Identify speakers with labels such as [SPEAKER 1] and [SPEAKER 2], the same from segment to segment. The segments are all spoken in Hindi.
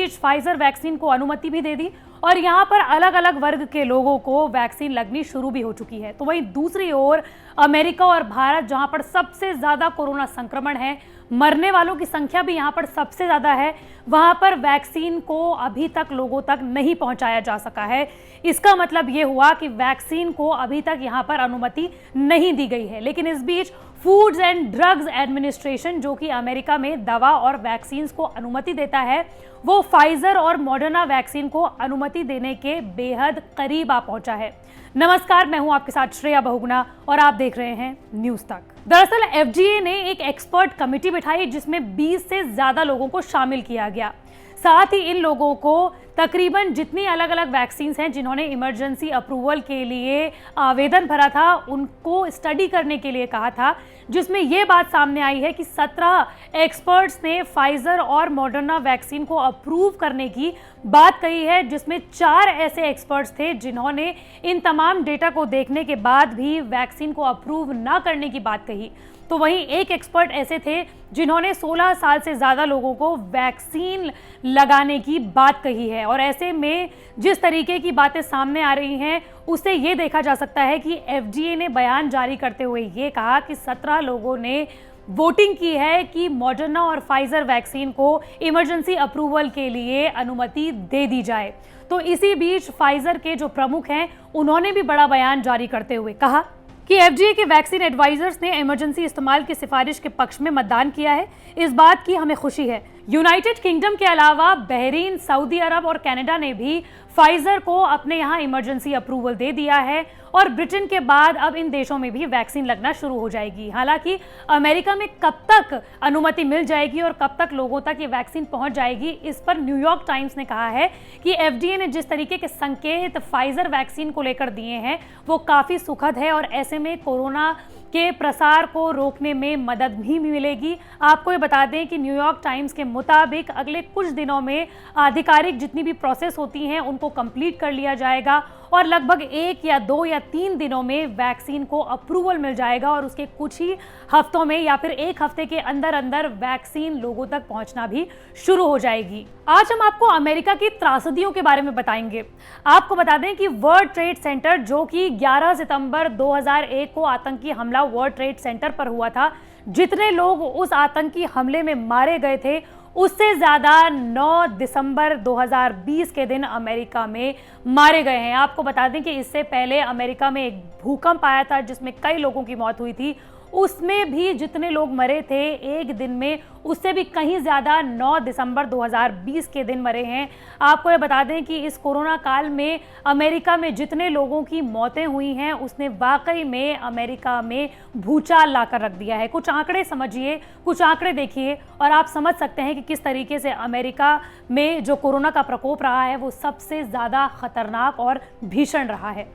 [SPEAKER 1] बीच फाइजर वैक्सीन को अनुमति भी दे दी और यहाँ पर अलग अलग वर्ग के लोगों को वैक्सीन लगनी शुरू भी हो चुकी है। तो वहीं दूसरी ओर अमेरिका और भारत, जहाँ पर सबसे ज़्यादा कोरोना संक्रमण है, मरने वालों की संख्या भी यहाँ पर सबसे ज़्यादा है, वहाँ पर वैक्सीन को अभी तक लोगों तक नहीं पहुँचाया जा सका है। इसका मतलब ये हुआ कि वैक्सीन को अभी तक यहाँ पर अनुमति नहीं दी गई है। लेकिन इस बीच फूड्स एंड ड्रग्स एडमिनिस्ट्रेशन, जो कि अमेरिका में दवा और वैक्सीन को अनुमति देता है, वो फाइजर और मॉडर्ना वैक्सीन को अनुमति देने के बेहद करीब आ पहुंचा है। नमस्कार, मैं हूं आपके साथ श्रेया बहुगुणा और आप देख रहे हैं न्यूज तक। दरअसल एफडीए ने एक एक्सपर्ट कमेटी बिठाई जिसमें 20 से ज्यादा लोगों को शामिल किया गया। साथ ही इन लोगों को तकरीबन जितनी अलग अलग वैक्सीन हैं जिन्होंने इमरजेंसी अप्रूवल के लिए आवेदन भरा था, उनको स्टडी करने के लिए कहा था, जिसमें ये बात सामने आई है कि 17 एक्सपर्ट्स ने फाइजर और मॉडर्ना वैक्सीन को अप्रूव करने की बात कही है, जिसमें 4 ऐसे एक्सपर्ट्स थे जिन्होंने इन तमाम डेटा को देखने के बाद भी वैक्सीन को अप्रूव ना करने की बात कही। तो वहीं एक एक्सपर्ट ऐसे थे जिन्होंने 16 साल से ज़्यादा लोगों को वैक्सीन लगाने की बात कही है। और ऐसे में जिस तरीके की बातें सामने आ रही हैं, उससे ये देखा जा सकता है कि एफडीए ने बयान जारी करते हुए ये कहा कि 17 लोगों ने वोटिंग की है कि मॉडर्ना और फाइजर वैक्सीन को इमरजेंसी अप्रूवल के लिए अनुमति दे दी जाए। तो इसी बीच फाइजर के जो प्रमुख हैं, उन्होंने भी बड़ा बयान जारी करते हुए कहा कि एफडीए के वैक्सीन एडवाइजर्स ने इमरजेंसी इस्तेमाल की सिफारिश के पक्ष में मतदान किया है। इस बात की हमें खुशी है। यूनाइटेड किंगडम के अलावा बहरीन, सऊदी अरब और कनाडा ने भी फाइजर को अपने यहाँ इमरजेंसी अप्रूवल दे दिया है और ब्रिटेन के बाद अब इन देशों में भी वैक्सीन लगना शुरू हो जाएगी। हालांकि अमेरिका में कब तक अनुमति मिल जाएगी और कब तक लोगों तक ये वैक्सीन पहुंच जाएगी, इस पर न्यूयॉर्क टाइम्स ने कहा है कि एफडीए ने जिस तरीके के संकेत फाइजर वैक्सीन को लेकर दिए हैं वो काफ़ी सुखद है और ऐसे में कोरोना के प्रसार को रोकने में मदद भी मिलेगी। आपको ये बता दें कि न्यूयॉर्क टाइम्स के मुताबिक अगले कुछ दिनों में आधिकारिक जितनी भी प्रोसेस होती हैं उनको कंप्लीट कर लिया जाएगा और लगभग 1 या 2 या 3 दिनों में वैक्सीन को अप्रूवल मिल जाएगा और उसके कुछ ही हफ्तों में या फिर 1 हफ्ते के अंदर अंदर वैक्सीन लोगों तक पहुंचना भी शुरू हो जाएगी। आज हम आपको अमेरिका की त्रासदियों के बारे में बताएंगे। आपको बता दें कि वर्ल्ड ट्रेड सेंटर, जो कि 11 सितंबर 2001 को आतंकी हमला वर्ल्ड ट्रेड सेंटर पर हुआ था, जितने लोग उस आतंकी हमले में मारे गए थे उससे ज़्यादा 9 दिसंबर 2020 के दिन अमेरिका में मारे गए हैं। आपको बता दें कि इससे पहले अमेरिका में एक भूकंप आया था जिसमें कई लोगों की मौत हुई थी, उसमें भी जितने लोग मरे थे एक दिन में, उससे भी कहीं ज़्यादा 9 दिसंबर 2020 के दिन मरे हैं। आपको ये बता दें कि इस कोरोना काल में अमेरिका में जितने लोगों की मौतें हुई हैं उसने वाकई में अमेरिका में भूचाल लाकर रख दिया है। कुछ आंकड़े समझिए, कुछ आंकड़े देखिए और आप समझ सकते हैं कि किस तरीके से अमेरिका में जो कोरोना का प्रकोप रहा है वो सबसे ज़्यादा खतरनाक और भीषण रहा है।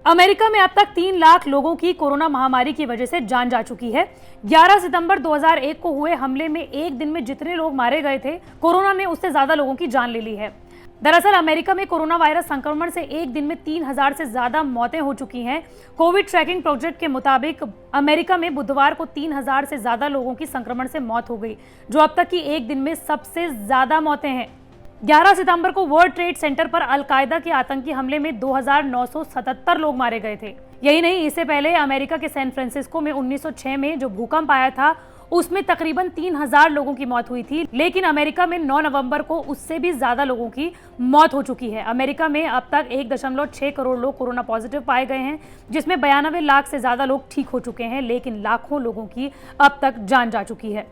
[SPEAKER 1] अमेरिका में अब तक 3 लाख लोगों की कोरोना महामारी की वजह से जान जा चुकी है। 11 सितंबर 2001 को हुए हमले में एक दिन में जितने लोग मारे गए थे, कोरोना ने उससे ज्यादा लोगों की जान ले ली है। दरअसल अमेरिका में कोरोना वायरस संक्रमण से एक दिन में 3000 से ज्यादा मौतें हो चुकी हैं। कोविड ट्रैकिंग प्रोजेक्ट के मुताबिक अमेरिका में बुधवार को 3000 से ज्यादा लोगों की संक्रमण से मौत हो गई, जो अब तक की एक दिन में सबसे ज्यादा मौतें हैं। 11 सितंबर को वर्ल्ड ट्रेड सेंटर पर अलकायदा के आतंकी हमले में 2977 लोग मारे गए थे। यही नहीं, इससे पहले अमेरिका के सैन फ्रांसिस्को में 1906 में जो भूकंप आया था उसमें तकरीबन 3000 लोगों की मौत हुई थी। लेकिन अमेरिका में 9 नवंबर को उससे भी ज्यादा लोगों की मौत हो चुकी है। अमेरिका में अब तक 1.6 करोड़ लोग कोरोना पॉजिटिव पाए गए हैं, जिसमें 92 लाख से ज्यादा लोग ठीक हो चुके हैं, लेकिन लाखों लोगों की अब तक जान जा चुकी है।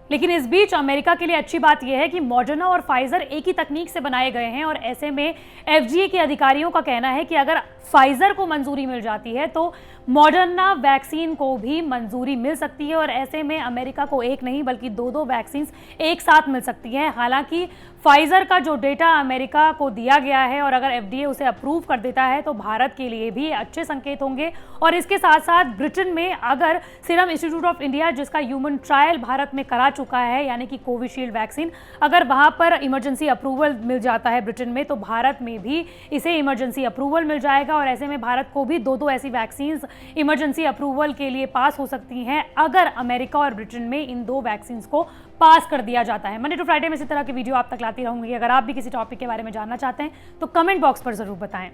[SPEAKER 1] लेकिन इस बीच अमेरिका के लिए अच्छी बात यह है कि मॉडर्ना और फाइजर एक ही तकनीक से बनाए गए हैं और ऐसे में एफडीए के अधिकारियों का कहना है कि अगर फाइजर को मंजूरी मिल जाती है तो मॉडर्ना वैक्सीन को भी मंजूरी मिल सकती है और ऐसे में अमेरिका को एक नहीं बल्कि 2 वैक्सीन एक साथ मिल सकती हैं। हालांकि फाइजर का जो डेटा अमेरिका को दिया गया है और अगर एफडीए उसे अप्रूव कर देता है तो भारत के लिए भी अच्छे संकेत होंगे। और इसके साथ साथ ब्रिटेन में अगर सीरम इंस्टीट्यूट ऑफ इंडिया, जिसका ह्यूमन ट्रायल भारत में करा चुका है, यानी कि कोविशील्ड वैक्सीन। अगर वहां पर इमरजेंसी अप्रूवल मिल जाता है ब्रिटेन में, तो भारत में भी इसे इमरजेंसी अप्रूवल मिल जाएगा और ऐसे में भारत को भी दो ऐसी वैक्सीन इमरजेंसी अप्रूवल के लिए पास हो सकती हैं अगर अमेरिका और ब्रिटेन में इन 2 वैक्सीन को पास कर दिया जाता है। मंडे टू फ्राइडे में इसी तरह की वीडियो आप तक लाती रहूंगी। अगर आप भी किसी टॉपिक के बारे में जानना चाहते हैं तो कमेंट बॉक्स पर जरूर बताएं।